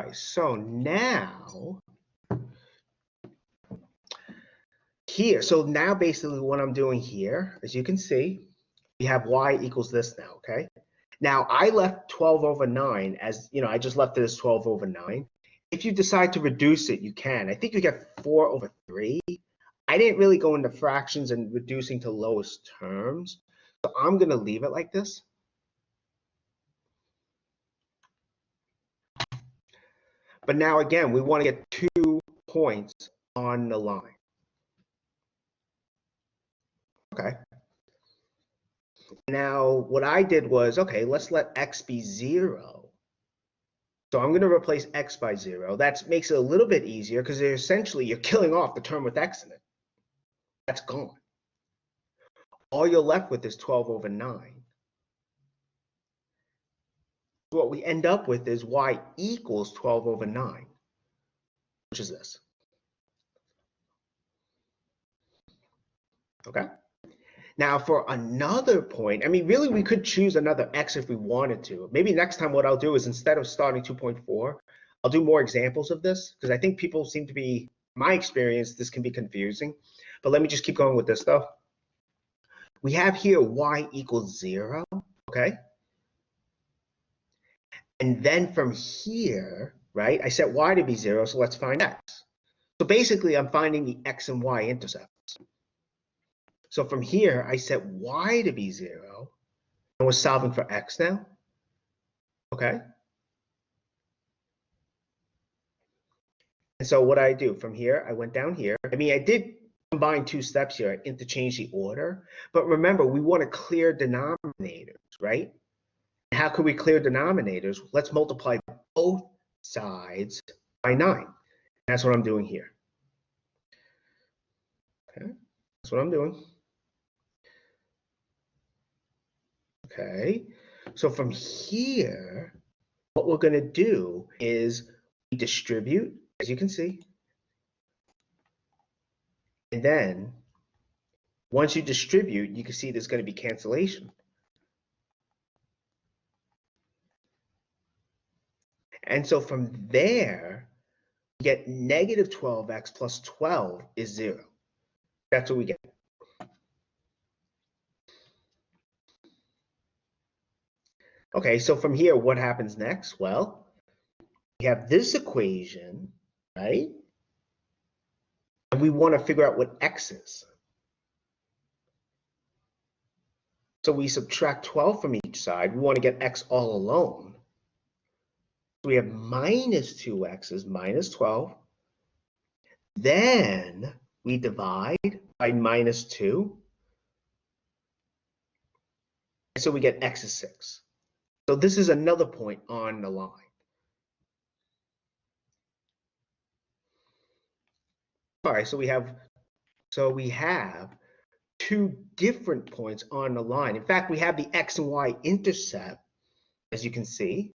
right, so now here, so now basically what I'm doing here, as you can see, we have y equals this now, okay? Now I left 12 over 9 as, I just left it as 12 over 9. If you decide to reduce it, you can. I think you get 4 over 3. I didn't really go into fractions and reducing to lowest terms, so I'm going to leave it like this. But now again, we want to get 2 points on the line. Okay. Now what I did was, okay, let's let x be 0. So I'm going to replace x by 0. That makes it a little bit easier because essentially you're killing off the term with x in it. That's gone. All you're left with is 12 over 9. What we end up with is y equals 12 over 9, which is this. Okay. Now for another point, I mean, really we could choose another x if we wanted to. Maybe next time what I'll do is instead of starting 2.4, I'll do more examples of this because I think people seem to be, my experience, this can be confusing. But let me just keep going with this though. We have here y equals 0, okay? And then from here, right, I set y to be 0, so let's find x. So basically I'm finding the x and y intercepts. So from here, I set y to be 0, and we're solving for x now, okay? And so what I do from here, I went down here. I mean, I did combine 2 steps here, I interchange the order, but remember, we want to clear denominators, right? And how can we clear denominators? Let's multiply both sides by 9. That's what I'm doing here. Okay, that's what I'm doing. Okay, so from here, what we're going to do is we distribute, as you can see. And then once you distribute, you can see there's going to be cancellation. And so from there, we get negative 12x plus 12 is 0. That's what we get. Okay, so from here, what happens next? Well, we have this equation, right? And we want to figure out what x is. So we subtract 12 from each side. We want to get x all alone. So we have minus 2x is minus 12. Then we divide by minus 2. And so we get x is 6. So this is another point on the line. All right, so we have 2 different points on the line. In fact, we have the x and y intercept, as you can see.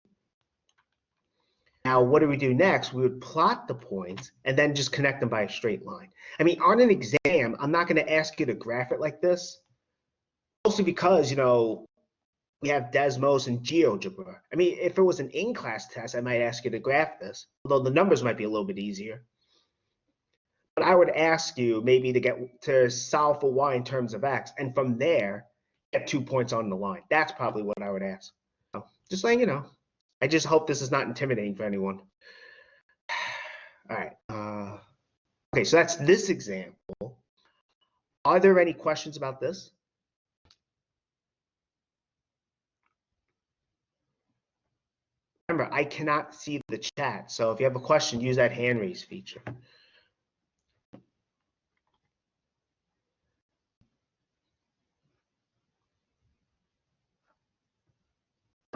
Now, what do we do next? We would plot the points and then just connect them by a straight line. I mean, on an exam, I'm not going to ask you to graph it like this, mostly because, we have Desmos and GeoGebra. I mean, if it was an in-class test, I might ask you to graph this, although the numbers might be a little bit easier. But I would ask you maybe to solve for y in terms of x, and from there, get 2 points on the line. That's probably what I would ask. So, just letting you know. I just hope this is not intimidating for anyone. All right. Okay, so that's this example. Are there any questions about this? Remember, I cannot see the chat, so if you have a question, use that hand raise feature.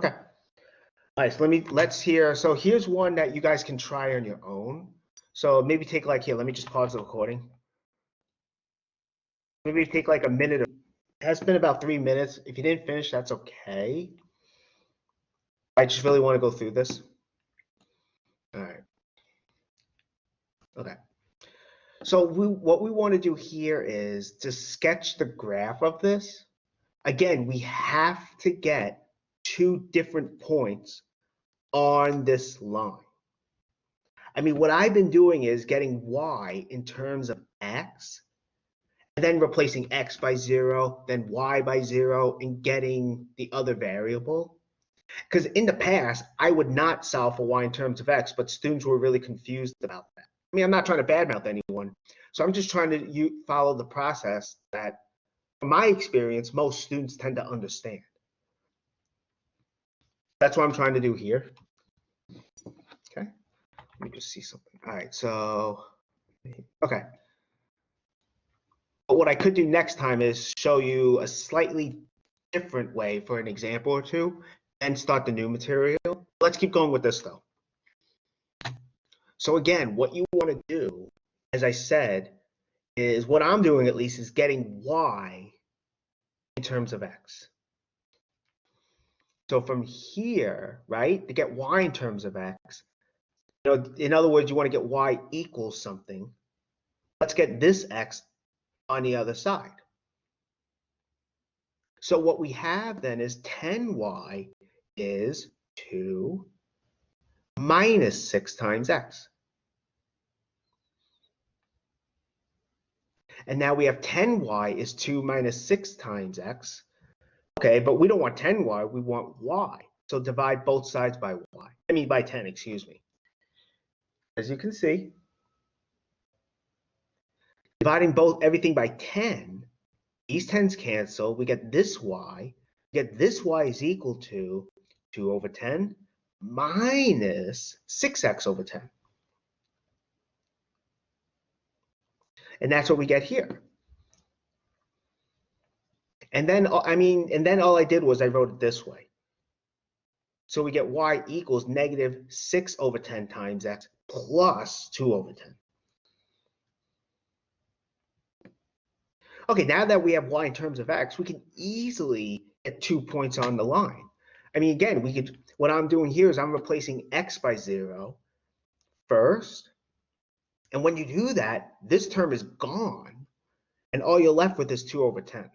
Okay. All right, so let's hear. So here's one that you guys can try on your own. So maybe take here, let me just pause the recording. Maybe take a minute. It has been about 3 minutes. If you didn't finish, that's okay. I just really want to go through this. All right. Okay. So what we want to do here is to sketch the graph of this. Again, we have to get 2 different points on this line. I mean, what I've been doing is getting y in terms of x, and then replacing x by 0, then y by 0, and getting the other variable. Because in the past, I would not solve for y in terms of x, but students were really confused about that. I mean, I'm not trying to badmouth anyone, so I'm just trying to follow the process that, from my experience, most students tend to understand. That's what I'm trying to do here. Okay, let me just see something. All right, so, okay. But what I could do next time is show you a slightly different way for an example or two and start the new material. Let's keep going with this though. So again, what you want to do, as I said, is what I'm doing at least is getting y in terms of x. So from here, right, to get y in terms of x, in other words, you want to get y equals something. Let's get this x on the other side. So what we have then is 10y is 2 minus 6 times x. And now we have 10y is 2 minus 6 times x. Okay, but we don't want 10y, we want y. So divide both sides by y. I mean by 10, excuse me. As you can see, dividing everything by 10, these 10s cancel. We get this y. We get this y is equal to 2 over 10 minus 6x over 10. And that's what we get here. And then, all I did was I wrote it this way. So we get y equals negative 6 over 10 times x plus 2 over 10. Okay, now that we have y in terms of x, we can easily get 2 points on the line. I mean, again, what I'm doing here is I'm replacing x by 0 first. And when you do that, this term is gone. And all you're left with is 2 over 10.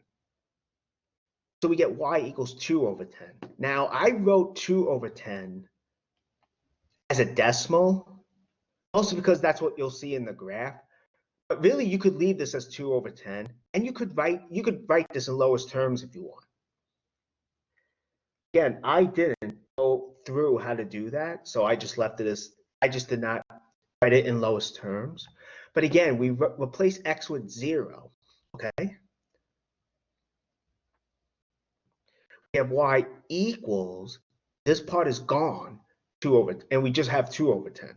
So we get y equals 2 over 10. Now, I wrote 2 over 10 as a decimal, mostly because that's what you'll see in the graph. But really, you could leave this as 2 over 10, and you could write this in lowest terms if you want. Again, I didn't go through how to do that, so I just left it as, I just did not write it in lowest terms. But again, we replace x with 0, okay? We have y equals, this part is gone, 2 over, and we just have 2 over 10.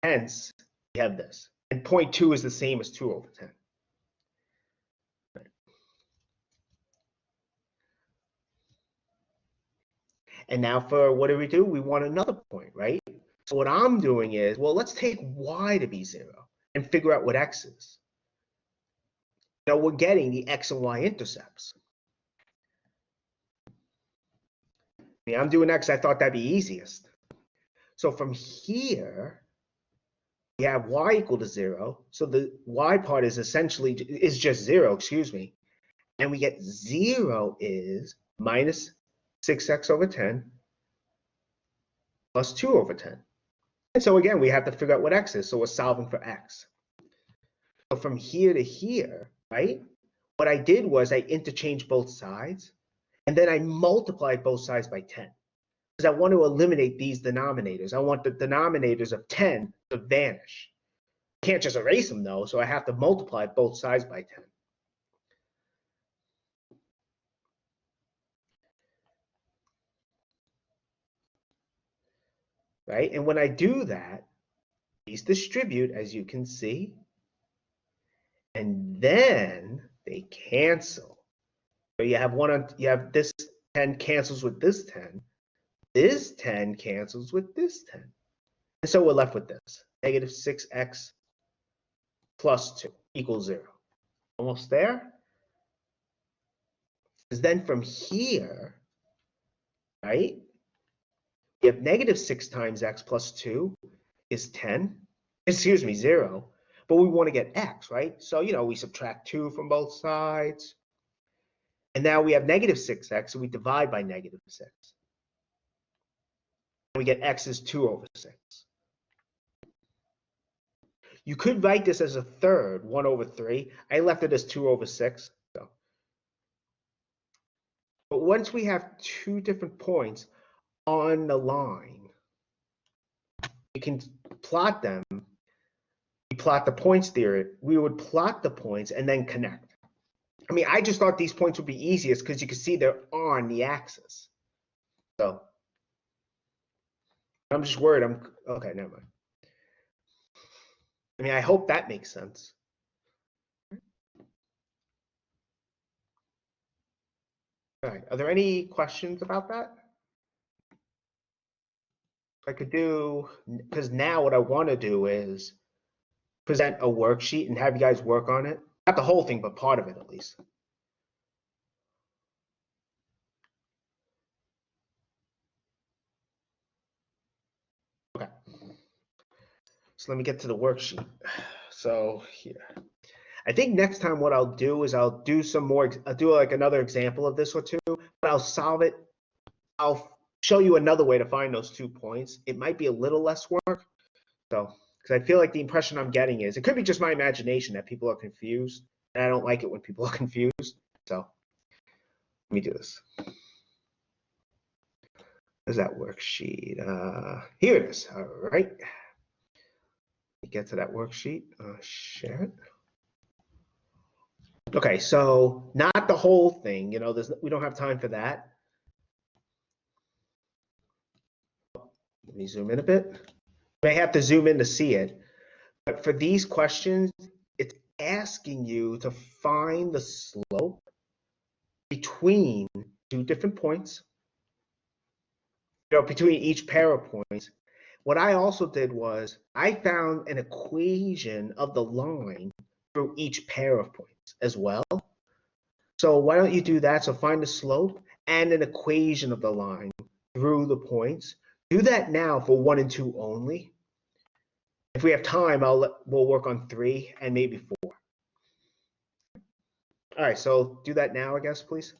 Hence, we have this. And 0.2 is the same as 2 over 10. Right. And now for what do? We want another point, right? So what I'm doing is, well, let's take y to be 0 and figure out what x is. Now we're getting the x and y intercepts. I'm doing x, I thought that'd be easiest. So from here, we have y equal to 0. So the y part is essentially, is just 0, excuse me. And we get 0 is minus 6x over 10 plus 2 over 10. And so again, we have to figure out what x is. So we're solving for x. So from here to here, right? What I did was I interchanged both sides. And then I multiplied both sides by 10. Because I want to eliminate these denominators. I want the denominators of 10 to vanish. I can't just erase them though, so I have to multiply both sides by 10. Right? And when I do that, these distribute, as you can see, and then they cancel. So you have this 10 cancels with this 10. This 10 cancels with this 10. And so we're left with this, negative 6x plus 2 equals 0. Almost there? Because then from here, right, we have negative 6 times x plus 2 is 10. Excuse me, 0. But we want to get x, right? So, we subtract 2 from both sides. And now we have negative 6x, so we divide by negative 6. We get x is 2 over 6. You could write this as a third, 1 over 3. I left it as 2 over 6. So. But once we have two different points on the line, we can plot them. We plot the points there. We would plot the points and then connect. I mean, I just thought these points would be easiest because you can see they're on the axis. So I'm just worried. Okay, never mind. I mean, I hope that makes sense. All right, are there any questions about that? I could do, because now what I want to do is present a worksheet and have you guys work on it. Not the whole thing, but part of it at least. Okay. So let me get to the worksheet. So here. I think next time what I'll do is I'll do some more, I'll do like another example of this or two, but I'll solve it. I'll show you another way to find those 2 points. It might be a little less work. So, because I feel like the impression I'm getting is, it could be just my imagination that people are confused, and I don't like it when people are confused. So, let me do this. Where's that worksheet? Here it is. All right. Let me get to that worksheet. Share it. Okay, so not the whole thing. You know, we don't have time for that. Let me zoom in a bit. You may have to zoom in to see it. But for these questions, it's asking you to find the slope between 2 different points, you know, between each pair of points. What I also did was I found an equation of the line through each pair of points as well. So why don't you do that? So find the slope and an equation of the line through the points. Do that now for 1 and 2 only. If we have time, we'll work on 3 and maybe 4. All right, so do that now, I guess, please.